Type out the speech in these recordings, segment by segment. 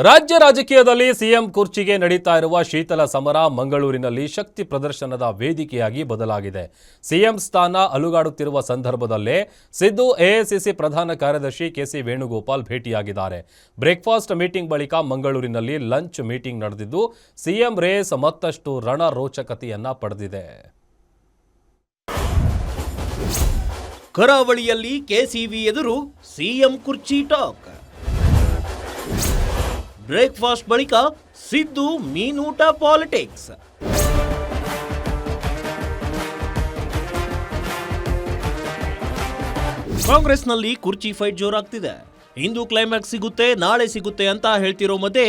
ರಾಜ್ಯ ರಾಜಕೀಯದಲ್ಲಿ ಸಿಎಂ ಕುರ್ಚಿಗೆ ನಡೀತಾ ಇರುವ ಶೀತಲ ಸಮರ ಮಂಗಳೂರಿನಲ್ಲಿ ಶಕ್ತಿ ಪ್ರದರ್ಶನದ ವೇದಿಕೆಯಾಗಿ ಬದಲಾಗಿದೆ. ಸಿಎಂ ಸ್ಥಾನ ಅಲುಗಾಡುತ್ತಿರುವ ಸಂದರ್ಭದಲ್ಲೇ ಸಿದ್ದು ಎಐಸಿಸಿ ಪ್ರಧಾನ ಕಾರ್ಯದರ್ಶಿ ಕೆಸಿ ವೇಣುಗೋಪಾಲ್ ಭೇಟಿಯಾಗಿದ್ದಾರೆ. ಬ್ರೇಕ್ಫಾಸ್ಟ್ ಮೀಟಿಂಗ್ ಬಳಿಕ ಮಂಗಳೂರಿನಲ್ಲಿ ಲಂಚ್ ಮೀಟಿಂಗ್ ನಡೆದಿದ್ದು ಸಿಎಂ ರೇಸ್ ಮತ್ತಷ್ಟು ರಣರೋಚಕತೆಯನ್ನ ಪಡೆದಿದೆ. ಕರಾವಳಿಯಲ್ಲಿ ಕೆಸಿವಿ ಎದುರು ಸಿಎಂ ಕುರ್ಚಿ ಟಾಕ್. ಬ್ರೇಕ್ಫಾಸ್ಟ್ ಬಳಿಕ ಸಿದ್ದು ಮೀನೂಟ ಪಾಲಿಟಿಕ್ಸ್. ಕಾಂಗ್ರೆಸ್ನಲ್ಲಿ ಕುರ್ಚಿ ಫೈಟ್ ಜೋರಾಗ್ತಿದೆ. ಇಂದು ಕ್ಲೈಮ್ಯಾಕ್ಸ್ ಸಿಗುತ್ತೆ, ನಾಳೆ ಸಿಗುತ್ತೆ ಅಂತ ಹೇಳ್ತಿರೋ ಮಧ್ಯೆ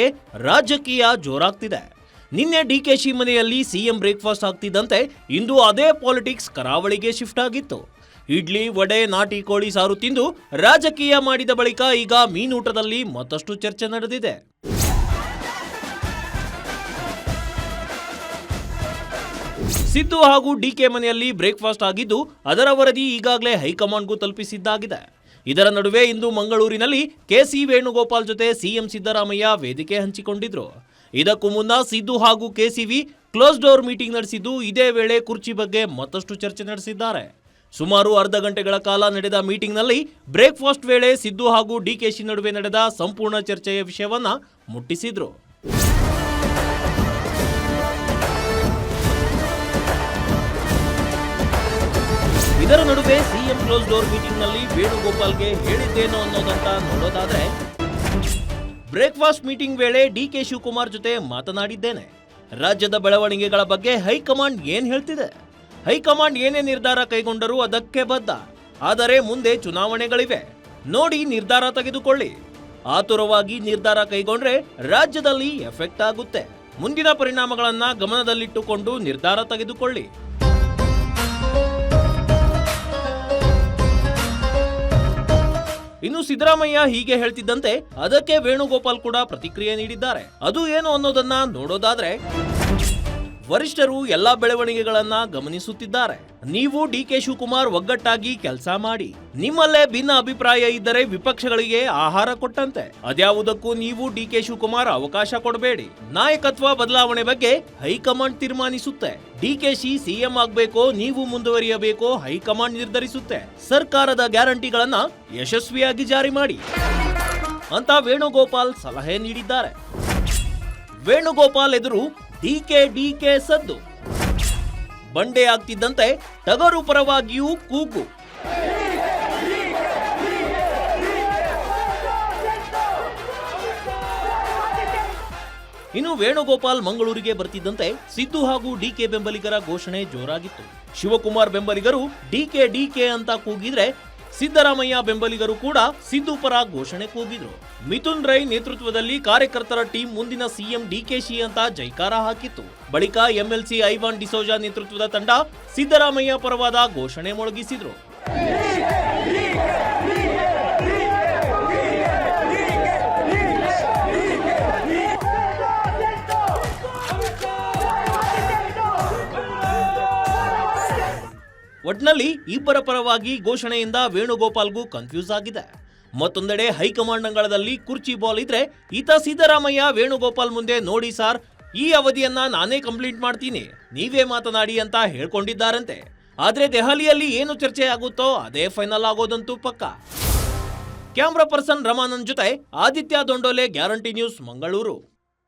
ರಾಜಕೀಯ ಜೋರಾಗ್ತಿದೆ. ನಿನ್ನೆ ಡಿಕೆಶಿ ಮನೆಯಲ್ಲಿ ಸಿಎಂ ಬ್ರೇಕ್ಫಾಸ್ಟ್ ಆಗ್ತಿದ್ದಂತೆ ಇಂದು ಅದೇ ಪಾಲಿಟಿಕ್ಸ್ ಕರಾವಳಿಗೆ ಶಿಫ್ಟ್ ಆಗಿತ್ತು. ಇಡ್ಲಿ, ವಡೆ, ನಾಟಿ ಕೋಳಿ ಸಾರು ತಿಂದು ರಾಜಕೀಯ ಮಾಡಿದ ಬಳಿಕ ಈಗ ಮೀನೂಟದಲ್ಲಿ ಮತ್ತಷ್ಟು ಚರ್ಚೆ ನಡೆದಿದೆ. ಸಿದ್ದು ಹಾಗೂ ಡಿಕೆ ಮನೆಯಲ್ಲಿ ಬ್ರೇಕ್ಫಾಸ್ಟ್ ಆಗಿದ್ದು ಅದರ ವರದಿ ಈಗಾಗಲೇ ಹೈಕಮಾಂಡ್ಗೂ ತಲುಪಿಸಿದ್ದಾಗಿದೆ. ಇದರ ನಡುವೆ ಇಂದು ಮಂಗಳೂರಿನಲ್ಲಿ ಕೆಸಿ ವೇಣುಗೋಪಾಲ್ ಜೊತೆ ಸಿಎಂ ಸಿದ್ದರಾಮಯ್ಯ ವೇದಿಕೆ ಹಂಚಿಕೊಂಡಿದ್ರು. ಇದಕ್ಕೂ ಮುನ್ನ ಸಿದ್ದು ಹಾಗೂ ಕೆಸಿವಿ ಕ್ಲೋಸ್ ಡೋರ್ ಮೀಟಿಂಗ್ ನಡೆಸಿದ್ದು ಇದೇ ವೇಳೆ ಕುರ್ಚಿ ಬಗ್ಗೆ ಮತ್ತಷ್ಟು ಚರ್ಚೆ ನಡೆಸಿದ್ದಾರೆ. ಸುಮಾರು ಅರ್ಧ ಗಂಟೆಗಳ ಕಾಲ ನಡೆದ ಮೀಟಿಂಗ್ನಲ್ಲಿ ಬ್ರೇಕ್ಫಾಸ್ಟ್ ವೇಳೆ ಸಿದ್ದು ಹಾಗೂ ಡಿಕೆಶಿ ನಡುವೆ ನಡೆದ ಸಂಪೂರ್ಣ ಚರ್ಚೆಯ ವಿಷಯವನ್ನ ಮುಟ್ಟಿಸಿದ್ರು. ಇದರ ನಡುವೆ ಸಿಎಂ ಕ್ಲೋಸ್ ಡೋರ್ ಮೀಟಿಂಗ್ ನಲ್ಲಿ ವೇಣುಗೋಪಾಲ್ಗೆ ಹೇಳಿದ್ದೇನು ಅನ್ನೋದಂತ ನೋಡೋದಾದ್ರೆ, ಬ್ರೇಕ್ಫಾಸ್ಟ್ ಮೀಟಿಂಗ್ ವೇಳೆ ಡಿಕೆ ಶಿವಕುಮಾರ್ ಜೊತೆ ಮಾತನಾಡಿದ್ದೇನೆ. ರಾಜ್ಯದ ಬೆಳವಣಿಗೆಗಳ ಬಗ್ಗೆ ಹೈಕಮಾಂಡ್ ಏನ್ ಹೇಳ್ತಿದೆ, ಹೈಕಮಾಂಡ್ ಏನೇ ನಿರ್ಧಾರ ಕೈಗೊಂಡರೂ ಅದಕ್ಕೆ ಬದ್ಧ. ಆದರೆ ಮುಂದೆ ಚುನಾವಣೆಗಳಿವೆ, ನೋಡಿ ನಿರ್ಧಾರ ತೆಗೆದುಕೊಳ್ಳಿ. ಆತುರವಾಗಿ ನಿರ್ಧಾರ ಕೈಗೊಂಡ್ರೆ ರಾಜ್ಯದಲ್ಲಿ ಎಫೆಕ್ಟ್ ಆಗುತ್ತೆ. ಮುಂದಿನ ಪರಿಣಾಮಗಳನ್ನ ಗಮನದಲ್ಲಿಟ್ಟುಕೊಂಡು ನಿರ್ಧಾರ ತೆಗೆದುಕೊಳ್ಳಿ. ಇನ್ನು ಸಿದ್ದರಾಮಯ್ಯ ಹೀಗೆ ಹೇಳ್ತಿದ್ದಂತೆ ಅದಕ್ಕೆ ವೇಣುಗೋಪಾಲ್ ಕೂಡ ಪ್ರತಿಕ್ರಿಯೆ ನೀಡಿದ್ದಾರೆ. ಅದು ಏನು ಅನ್ನೋದನ್ನ ನೋಡೋದಾದ್ರೆ, ವರಿಷ್ಠರು ಎಲ್ಲಾ ಬೆಳವಣಿಗೆಗಳನ್ನ ಗಮನಿಸುತ್ತಿದ್ದಾರೆ. ನೀವು ಡಿಕೆ ಶಿವಕುಮಾರ್ ಒಗ್ಗಟ್ಟಾಗಿ ಕೆಲಸ ಮಾಡಿ. ನಿಮ್ಮಲ್ಲೇ ಭಿನ್ನ ಅಭಿಪ್ರಾಯ ಇದ್ದರೆ ವಿಪಕ್ಷಗಳಿಗೆ ಆಹಾರ ಕೊಟ್ಟಂತೆ. ಅದ್ಯಾವುದಕ್ಕೂ ನೀವು ಡಿಕೆ ಶಿವಕುಮಾರ್ ಅವಕಾಶ ಕೊಡಬೇಡಿ. ನಾಯಕತ್ವ ಬದಲಾವಣೆ ಬಗ್ಗೆ ಹೈಕಮಾಂಡ್ ತೀರ್ಮಾನಿಸುತ್ತೆ. ಡಿಕೆಶಿ ಸಿಎಂ ಆಗ್ಬೇಕೋ ನೀವು ಮುಂದುವರಿಯಬೇಕೋ ಹೈಕಮಾಂಡ್ ನಿರ್ಧರಿಸುತ್ತೆ. ಸರ್ಕಾರದ ಗ್ಯಾರಂಟಿಗಳನ್ನ ಯಶಸ್ವಿಯಾಗಿ ಜಾರಿ ಮಾಡಿ ಅಂತ ವೇಣುಗೋಪಾಲ್ ಸಲಹೆ ನೀಡಿದ್ದಾರೆ. ವೇಣುಗೋಪಾಲ್ ಎದುರು ಡಿಕೆ ಸದ್ದು. ಬಂಡೆ ಆಗ್ತಿದ್ದಂತೆ ಟಗರು ಪರವಾಗಿಯೂ ಕೂಗು. ಇನ್ನು ವೇಣುಗೋಪಾಲ್ ಮಂಗಳೂರಿಗೆ ಬರ್ತಿದ್ದಂತೆ ಸಿದ್ದು ಹಾಗೂ ಡಿಕೆ ಬೆಂಬಲಿಗರ ಘೋಷಣೆ ಜೋರಾಗಿತ್ತು. ಶಿವಕುಮಾರ್ ಬೆಂಬಲಿಗರು ಡಿಕೆ ಅಂತ ಕೂಗಿದ್ರೆ, ಸಿದ್ದರಾಮಯ್ಯ ಬೆಂಬಲಿಗರು ಕೂಡ ಸಿದ್ದು ಪರ ಘೋಷಣೆ ಕೂಗಿದ್ರು. ಮಿಥುನ್ ರೈ ನೇತೃತ್ವದಲ್ಲಿ ಕಾರ್ಯಕರ್ತರ ಟೀಮ್ ಮುಂದಿನ ಸಿಎಂ ಡಿಕೆಶಿ ಅಂತ ಜೈಕಾರ ಹಾಕಿತ್ತು. ಬಳಿಕ ಎಂಎಲ್ಸಿ ಐವಾನ್ ಡಿಸೋಜಾ ನೇತೃತ್ವದ ತಂಡ ಸಿದ್ದರಾಮಯ್ಯ ಪರವಾದ ಘೋಷಣೆ ಮೊಳಗಿಸಿದ್ರು. ಒಟ್ನಲ್ಲಿ ಇಬ್ಬರ ಪರವಾಗಿ ಘೋಷಣೆಯಿಂದ ವೇಣುಗೋಪಾಲ್ಗೂ ಕನ್ಫ್ಯೂಸ್ ಆಗಿದೆ. ಮತ್ತೊಂದೆಡೆ ಹೈಕಮಾಂಡ್ ಅಂಗಳದಲ್ಲಿ ಕುರ್ಚಿ ಬಾಲ್ ಇದ್ರೆ ಈತ ಸಿದ್ದರಾಮಯ್ಯ ವೇಣುಗೋಪಾಲ್ ಮುಂದೆ, ನೋಡಿ ಸಾರ್, ಈ ಅವಧಿಯನ್ನ ನಾನೇ ಕಂಪ್ಲೀಟ್ ಮಾಡ್ತೀನಿ, ನೀವೇ ಮಾತನಾಡಿ ಅಂತ ಹೇಳ್ಕೊಂಡಿದ್ದಾರಂತೆ. ಆದ್ರೆ ದೆಹಲಿಯಲ್ಲಿ ಏನು ಚರ್ಚೆ ಆಗುತ್ತೋ ಅದೇ ಫೈನಲ್ ಆಗೋದಂತೂ ಪಕ್ಕ. ಕ್ಯಾಮ್ರಾ ಪರ್ಸನ್ ರಮಾನಂದ್ ಜೊತೆ ಆದಿತ್ಯ ದೊಂಡೋಲೆ, ಗ್ಯಾರಂಟಿ ನ್ಯೂಸ್, ಮಂಗಳೂರು.